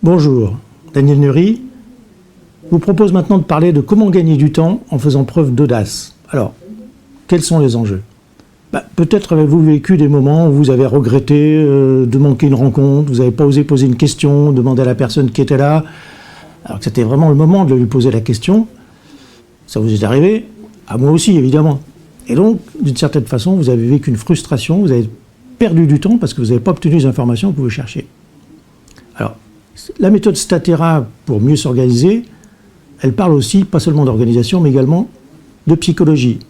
Bonjour, Daniel Nury vous propose maintenant de parler de comment gagner du temps en faisant preuve d'audace. Alors, quels sont les enjeux? Peut-être avez-vous vécu des moments où vous avez regretté de manquer une rencontre, vous n'avez pas osé poser une question, demander à la personne qui était là, alors que c'était vraiment le moment de lui poser la question. Ça vous est arrivé? À moi aussi, évidemment. Et donc, d'une certaine façon, vous avez vécu une frustration, vous avez perdu du temps parce que vous n'avez pas obtenu les informations que vous cherchez. Alors, la méthode Statera pour mieux s'organiser, elle parle aussi, pas seulement d'organisation, mais également de psychologie.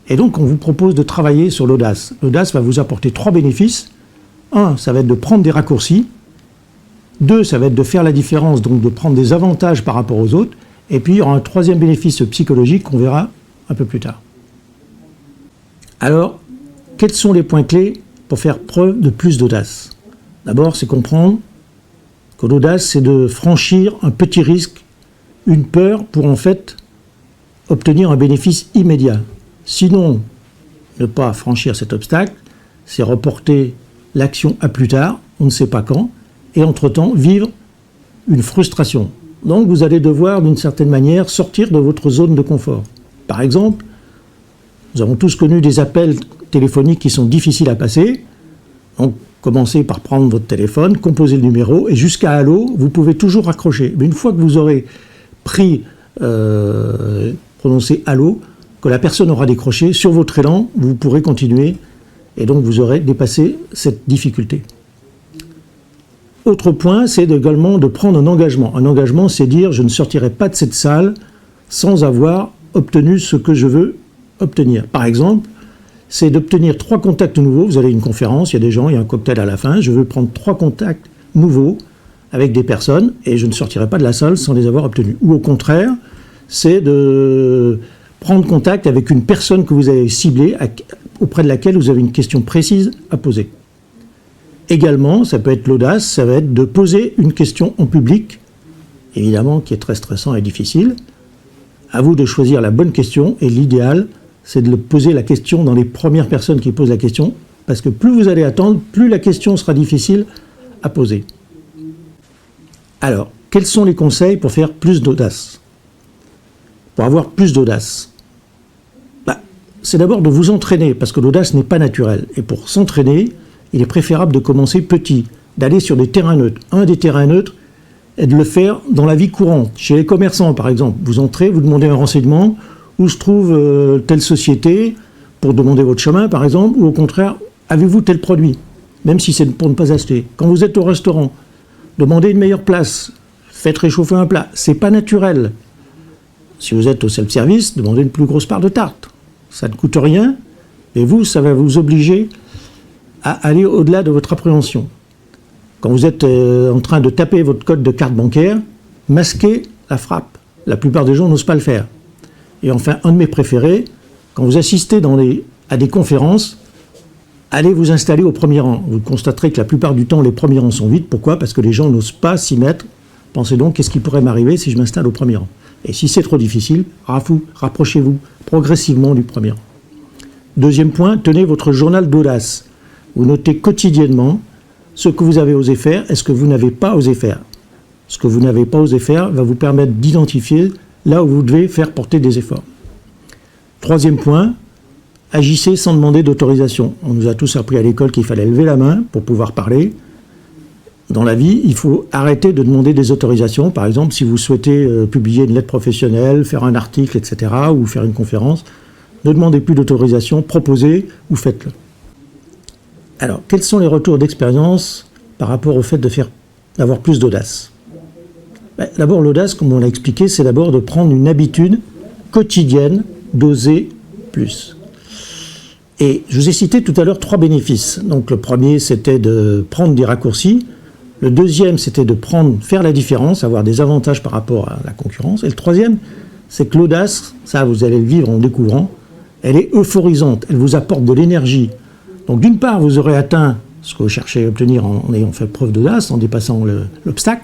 Et donc, on vous propose de travailler sur l'audace. L'audace va vous apporter 3 bénéfices. 1, ça va être de prendre des raccourcis. 2, ça va être de faire la différence, donc de prendre des avantages par rapport aux autres. Et puis, il y aura un 3e bénéfice psychologique qu'on verra un peu plus tard. Alors, quels sont les points clés pour faire preuve de plus d'audace? D'abord, c'est comprendre que l'audace, c'est de franchir un petit risque, une peur, pour en fait obtenir un bénéfice immédiat. Sinon, ne pas franchir cet obstacle, c'est reporter l'action à plus tard, on ne sait pas quand, et entre-temps vivre une frustration. Donc vous allez devoir, d'une certaine manière, sortir de votre zone de confort. Par exemple, nous avons tous connu des appels téléphoniques qui sont difficiles à passer. Donc, commencez par prendre votre téléphone, composer le numéro, et jusqu'à Allô, vous pouvez toujours raccrocher. Mais une fois que vous aurez prononcé Allô, que la personne aura décroché, sur votre élan, vous pourrez continuer, et donc vous aurez dépassé cette difficulté. Autre point, c'est également de prendre un engagement. Un engagement, c'est dire, je ne sortirai pas de cette salle sans avoir obtenu ce que je veux obtenir. Par exemple, c'est d'obtenir 3 contacts nouveaux. Vous allez à une conférence, il y a des gens, il y a un cocktail à la fin. Je veux prendre 3 contacts nouveaux avec des personnes et je ne sortirai pas de la salle sans les avoir obtenus. Ou au contraire, c'est de prendre contact avec une personne que vous avez ciblée, auprès de laquelle vous avez une question précise à poser. Également, ça peut être l'audace, ça va être de poser une question en public, évidemment qui est très stressant et difficile. À vous de choisir la bonne question et l'idéal, c'est de poser la question dans les premières personnes qui posent la question, parce que plus vous allez attendre, plus la question sera difficile à poser. Alors, quels sont les conseils pour faire plus d'audace? Pour avoir plus d'audace, c'est d'abord de vous entraîner, parce que l'audace n'est pas naturelle. Et pour s'entraîner, il est préférable de commencer petit, d'aller sur des terrains neutres. Un des terrains neutres est de le faire dans la vie courante. Chez les commerçants, par exemple, vous entrez, vous demandez un renseignement, où se trouve telle société, pour demander votre chemin, par exemple, ou au contraire, avez-vous tel produit, même si c'est pour ne pas acheter. Quand vous êtes au restaurant, demandez une meilleure place, faites réchauffer un plat, c'est pas naturel. Si vous êtes au self-service, demandez une plus grosse part de tarte. Ça ne coûte rien, et vous, ça va vous obliger à aller au-delà de votre appréhension. Quand vous êtes en train de taper votre code de carte bancaire, masquez la frappe. La plupart des gens n'osent pas le faire. Et enfin, un de mes préférés, quand vous assistez à des conférences, allez vous installer au premier rang. Vous constaterez que la plupart du temps, les premiers rangs sont vides. Pourquoi? Parce que les gens n'osent pas s'y mettre. Pensez donc, qu'est-ce qui pourrait m'arriver si je m'installe au premier rang? Et si c'est trop difficile, rapprochez-vous progressivement du premier rang. Deuxième point, tenez votre journal d'audace. Vous notez quotidiennement ce que vous avez osé faire et ce que vous n'avez pas osé faire. Ce que vous n'avez pas osé faire va vous permettre d'identifier là où vous devez faire porter des efforts. Troisième point, agissez sans demander d'autorisation. On nous a tous appris à l'école qu'il fallait lever la main pour pouvoir parler. Dans la vie, il faut arrêter de demander des autorisations. Par exemple, si vous souhaitez publier une lettre professionnelle, faire un article, etc., ou faire une conférence, ne demandez plus d'autorisation, proposez ou faites-le. Alors, quels sont les retours d'expérience par rapport au fait d'avoir plus d'audace? D'abord, l'audace, comme on l'a expliqué, c'est d'abord de prendre une habitude quotidienne d'oser plus. Et je vous ai cité tout à l'heure 3 bénéfices. Donc le premier, c'était de prendre des raccourcis. Le deuxième, c'était de faire la différence, avoir des avantages par rapport à la concurrence. Et le troisième, c'est que l'audace, ça vous allez le vivre en découvrant, elle est euphorisante, elle vous apporte de l'énergie. Donc d'une part, vous aurez atteint ce que vous cherchez à obtenir en ayant fait preuve d'audace, en dépassant l'obstacle,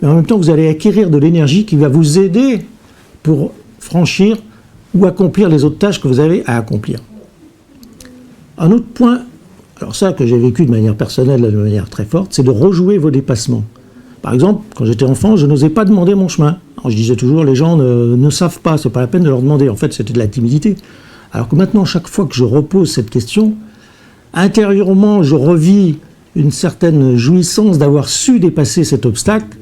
mais en même temps, vous allez acquérir de l'énergie qui va vous aider pour franchir ou accomplir les autres tâches que vous avez à accomplir. Un autre point, alors ça que j'ai vécu de manière personnelle, de manière très forte, c'est de rejouer vos dépassements. Par exemple, quand j'étais enfant, je n'osais pas demander mon chemin. Alors, je disais toujours, les gens ne savent pas, c'est pas la peine de leur demander. En fait, c'était de la timidité. Alors que maintenant, chaque fois que je repose cette question, intérieurement, je revis une certaine jouissance d'avoir su dépasser cet obstacle.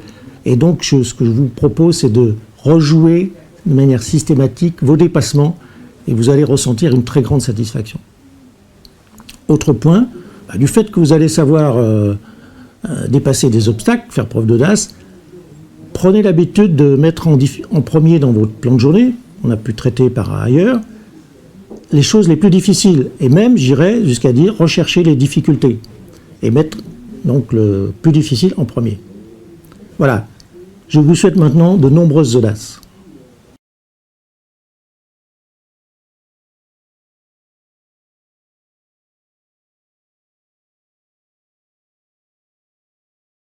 Et donc, ce que je vous propose, c'est de rejouer de manière systématique vos dépassements et vous allez ressentir une très grande satisfaction. Autre point, du fait que vous allez savoir dépasser des obstacles, faire preuve d'audace, prenez l'habitude de mettre en premier dans votre plan de journée, on a pu traiter par ailleurs, les choses les plus difficiles. Et même, j'irais jusqu'à dire, rechercher les difficultés. Et mettre donc le plus difficile en premier. Voilà. Je vous souhaite maintenant de nombreuses audaces.